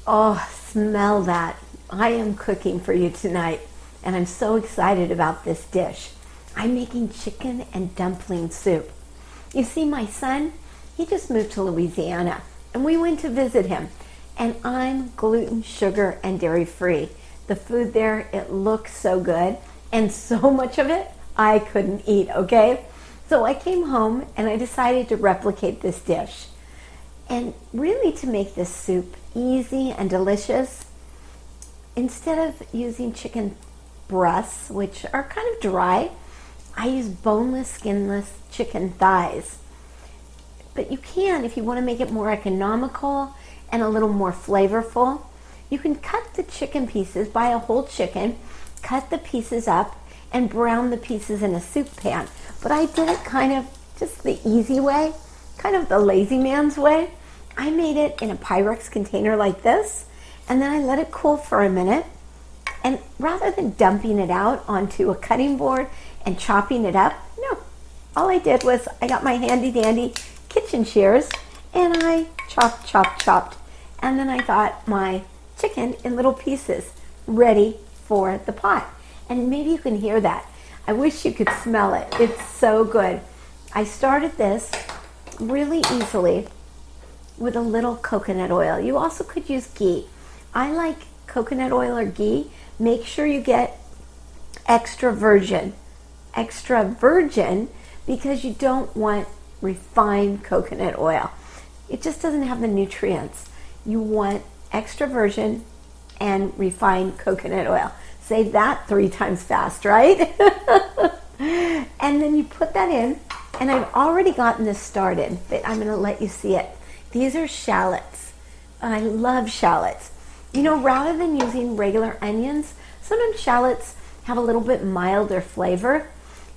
Oh, smell that. I am cooking for you tonight, and I'm so excited about this dish. I'm making chicken and dumpling soup. You see, my son, he just moved to Louisiana, and we went to visit him. And I'm gluten, sugar, and dairy free. The food there, it looks so good, and so much of it I couldn't eat, okay? So I came home and I decided to replicate this dish. And really, to make this soup easy and delicious, instead of using chicken breasts, which are kind of dry, I use boneless, skinless chicken thighs. But you can, if you want to make it more economical and a little more flavorful, you can cut the chicken pieces, buy a whole chicken, cut the pieces up, and brown the pieces in a soup pan. But I did it kind of just the easy way, kind of the lazy man's way. I made it in a Pyrex container like this, and then I let it cool for a minute. And rather than dumping it out onto a cutting board and chopping it up, no. All I did was I got my handy dandy kitchen shears and I chopped. And then I got my chicken in little pieces ready for the pot. And maybe you can hear that. I wish you could smell it. It's so good. I started this really easily with a little coconut oil. You also could use ghee. I like coconut oil or ghee. Make sure you get extra virgin. Extra virgin because you don't want refined coconut oil. It just doesn't have the nutrients. You want extra virgin and refined coconut oil. Say that 3 times fast, right? And then you put that in, and I've already gotten this started, but I'm going to let you see it. These are shallots. I love shallots. You know, rather than using regular onions, sometimes shallots have a little bit milder flavor.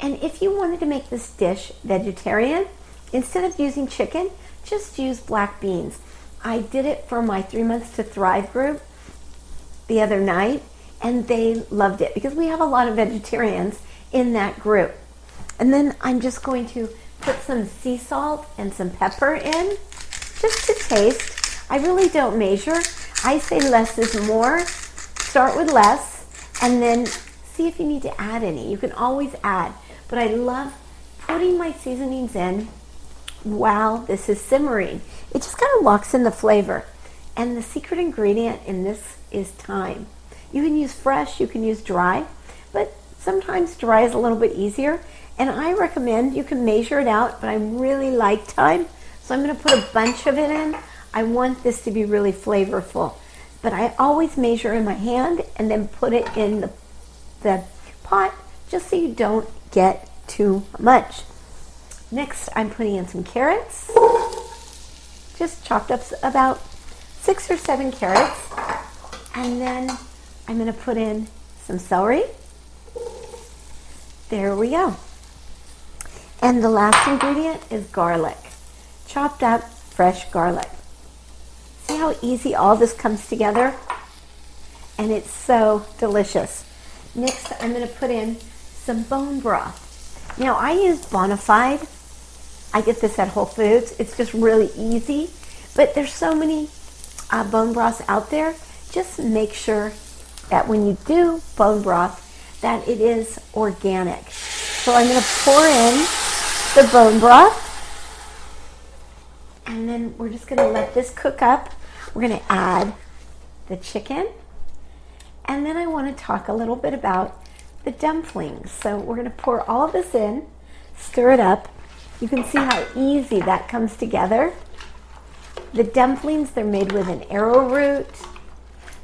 And if you wanted to make this dish vegetarian, instead of using chicken, just use black beans. I did it for my 3 Months to Thrive group the other night, and they loved it because we have a lot of vegetarians in that group. And then I'm just going to put some sea salt and some pepper in just to taste. I really don't measure. I say less is more. Start with less and then see if you need to add any. You can always add, but I love putting my seasonings in while this is simmering. It just kind of locks in the flavor. And the secret ingredient in this is thyme. You can use fresh, you can use dry, but sometimes dry is a little bit easier. And I recommend you can measure it out, but I really like thyme, so I'm going to put a bunch of it in. I want this to be really flavorful, but I always measure in my hand and then put it in the pot just so you don't get too much. Next, I'm putting in some carrots. Just chopped up about 6 or 7 carrots. And then I'm going to put in some celery. There we go. And the last ingredient is garlic. Chopped up fresh garlic. See how easy all this comes together? And it's so delicious. Next, I'm going to put in some bone broth. Now, I use Bonafide. I get this at Whole Foods. It's just really easy. But there's so many bone broths out there. Just make sure that when you do bone broth, that it is organic. So I'm going to pour in the bone broth. And then we're just going to let this cook up. We're going to add the chicken. And then I want to talk a little bit about the dumplings. So we're going to pour all of this in, stir it up. You can see how easy that comes together. The dumplings, they're made with an arrowroot,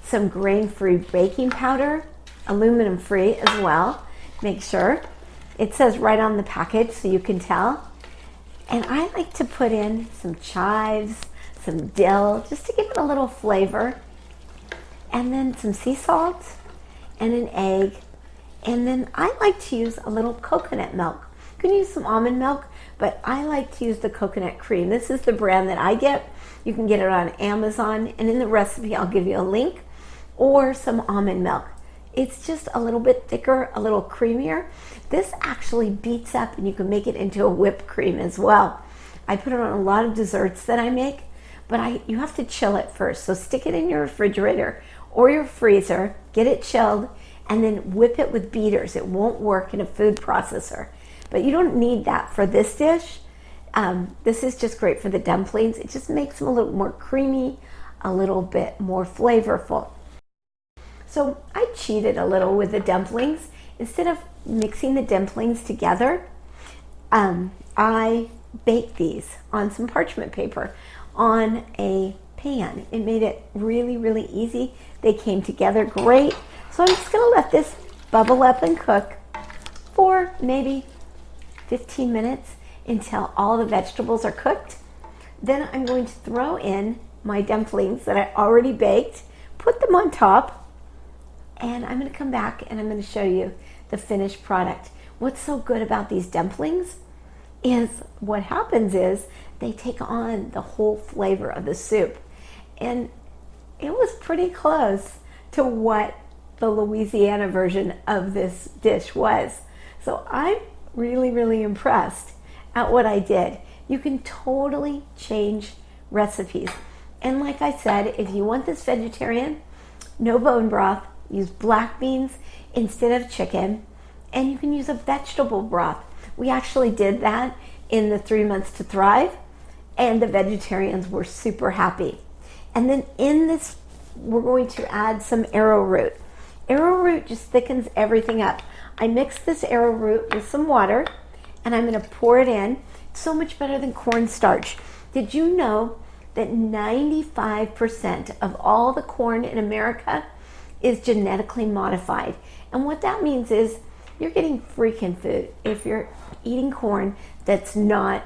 some grain-free baking powder, aluminum-free as well. Make sure. It says right on the package so you can tell. And I like to put in some chives, some dill, just to give it a little flavor. And then some sea salt and an egg. And then I like to use a little coconut milk. You can use some almond milk, but I like to use the coconut cream. This is the brand that I get. You can get it on Amazon, and in the recipe I'll give you a link, or some almond milk. It's just a little bit thicker, a little creamier. This actually beats up and you can make it into a whipped cream as well. I put it on a lot of desserts that I make, but you have to chill it first. So stick it in your refrigerator or your freezer, get it chilled, and then whip it with beaters. It won't work in a food processor, but you don't need that for this dish. This is just great for the dumplings. It just makes them a little more creamy, a little bit more flavorful. So I cheated a little with the dumplings. Instead of mixing the dumplings together, I baked these on some parchment paper on a pan. It made it really, really easy. They came together great. So I'm just gonna let this bubble up and cook for maybe 15 minutes until all the vegetables are cooked. Then I'm going to throw in my dumplings that I already baked, put them on top, and I'm gonna come back and I'm gonna show you the finished product. What's so good about these dumplings is what happens is they take on the whole flavor of the soup. And it was pretty close to what the Louisiana version of this dish was. So I'm really, really impressed at what I did. You can totally change recipes. And like I said, if you want this vegetarian, no bone broth, use black beans instead of chicken, and you can use a vegetable broth. We actually did that in the 3 Months to Thrive, and the vegetarians were super happy. And then in this, we're going to add some arrowroot. Arrowroot just thickens everything up. I mixed this arrowroot with some water, and I'm going to pour it in. It's so much better than cornstarch. Did you know that 95% of all the corn in America is genetically modified? And what that means is you're getting freaking food if you're eating corn that's not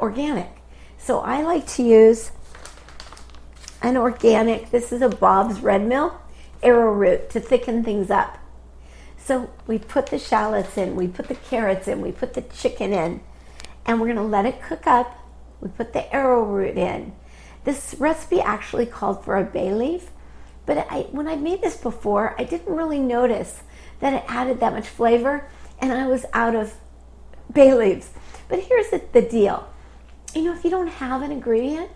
organic. So I like to use an organic, this is a Bob's Red Mill arrowroot to thicken things up. So we put the shallots in, we put the carrots in, we put the chicken in, and we're gonna let it cook up. We put the arrowroot in. This recipe actually called for a bay leaf, but when I made this before, I didn't really notice that it added that much flavor, and I was out of bay leaves. But here's the deal. You know, if you don't have an ingredient,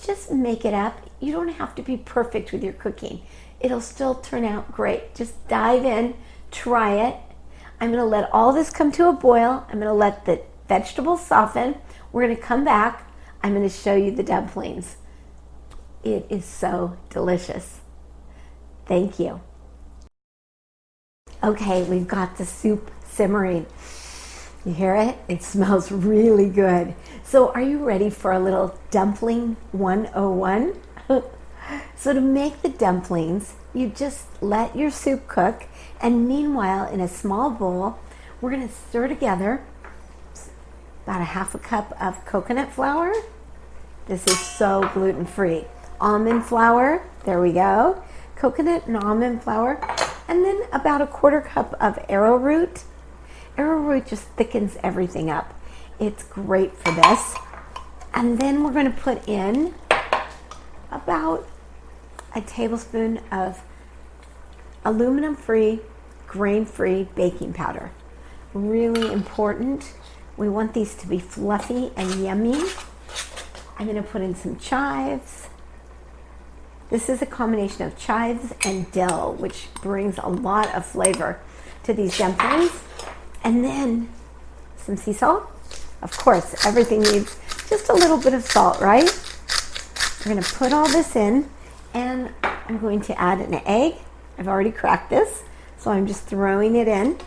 just make it up. You don't have to be perfect with your cooking. It'll still turn out great. Just dive in, try it. I'm gonna let all this come to a boil. I'm gonna let the vegetables soften. We're gonna come back. I'm gonna show you the dumplings. It is so delicious. Thank you. Okay, we've got the soup simmering. You hear it? It smells really good. So are you ready for a little dumpling 101? So to make the dumplings, you just let your soup cook, and meanwhile, in a small bowl, we're gonna stir together about a half a cup of coconut flour. This is so gluten-free. Almond flour, there we go. Coconut and almond flour, and then about a quarter cup of arrowroot. Arrowroot just thickens everything up. It's great for this. And then we're going to put in about a tablespoon of aluminum-free, grain-free baking powder. Really important. We want these to be fluffy and yummy. I'm going to put in some chives. This is a combination of chives and dill, which brings a lot of flavor to these dumplings. And then some sea salt. Of course, everything needs just a little bit of salt, right? We're going to put all this in, and I'm going to add an egg. I've already cracked this, so I'm just throwing it in.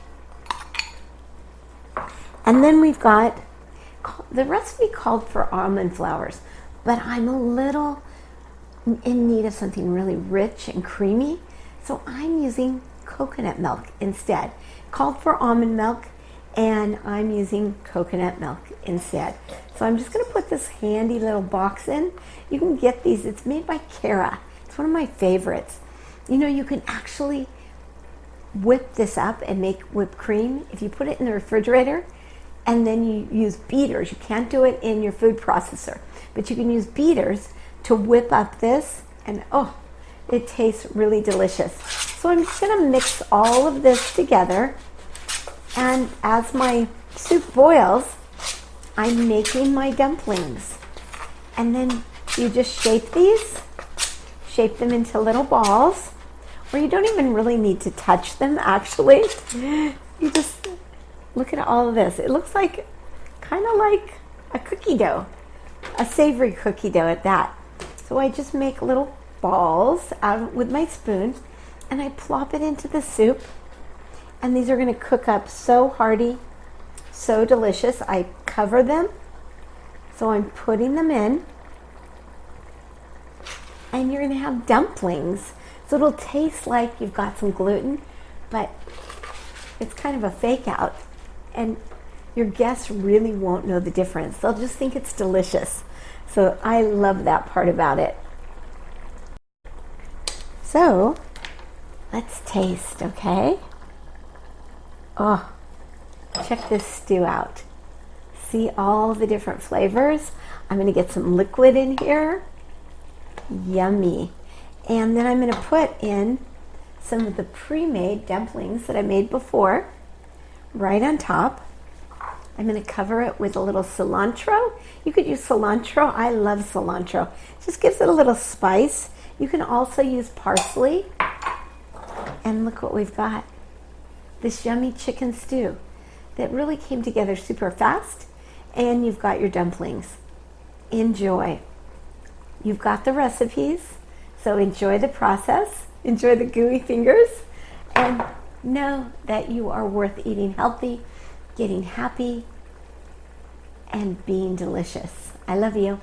And then we've got, the recipe called for almond flours, but I'm a little in need of something really rich and creamy, so I'm using coconut milk instead. Called for almond milk, and I'm using coconut milk instead. So I'm just going to put this handy little box in. You can get these. It's made by Cara. It's one of my favorites. You know, you can actually whip this up and make whipped cream if you put it in the refrigerator, and then you use beaters. You can't do it in your food processor, but you can use beaters to whip up this, and oh, it tastes really delicious. So I'm just going to mix all of this together, and as my soup boils, I'm making my dumplings. And then You just shape these, shape them into little balls, where you don't even really need to touch them, actually. You just look at all of this. It looks like, kind of like a cookie dough, a savory cookie dough at that. So I just make little balls out with my spoon, and I plop it into the soup. And these are going to cook up so hearty, so delicious. I cover them, so I'm putting them in. And you're going to have dumplings. So it'll taste like you've got some gluten, but it's kind of a fake out. And your guests really won't know the difference. They'll just think it's delicious. So I love that part about it. So let's taste, okay? Oh, check this stew out. See all the different flavors? I'm going to get some liquid in here. Yummy. And then I'm going to put in some of the pre-made dumplings that I made before, right on top. I'm going to cover it with a little cilantro. You could use cilantro. I love cilantro. It just gives it a little spice. You can also use parsley. And look what we've got. This yummy chicken stew that really came together super fast. And you've got your dumplings. Enjoy. You've got the recipes, so enjoy the process. Enjoy the gooey fingers. And know that you are worth eating healthy, getting happy, and being delicious. I love you.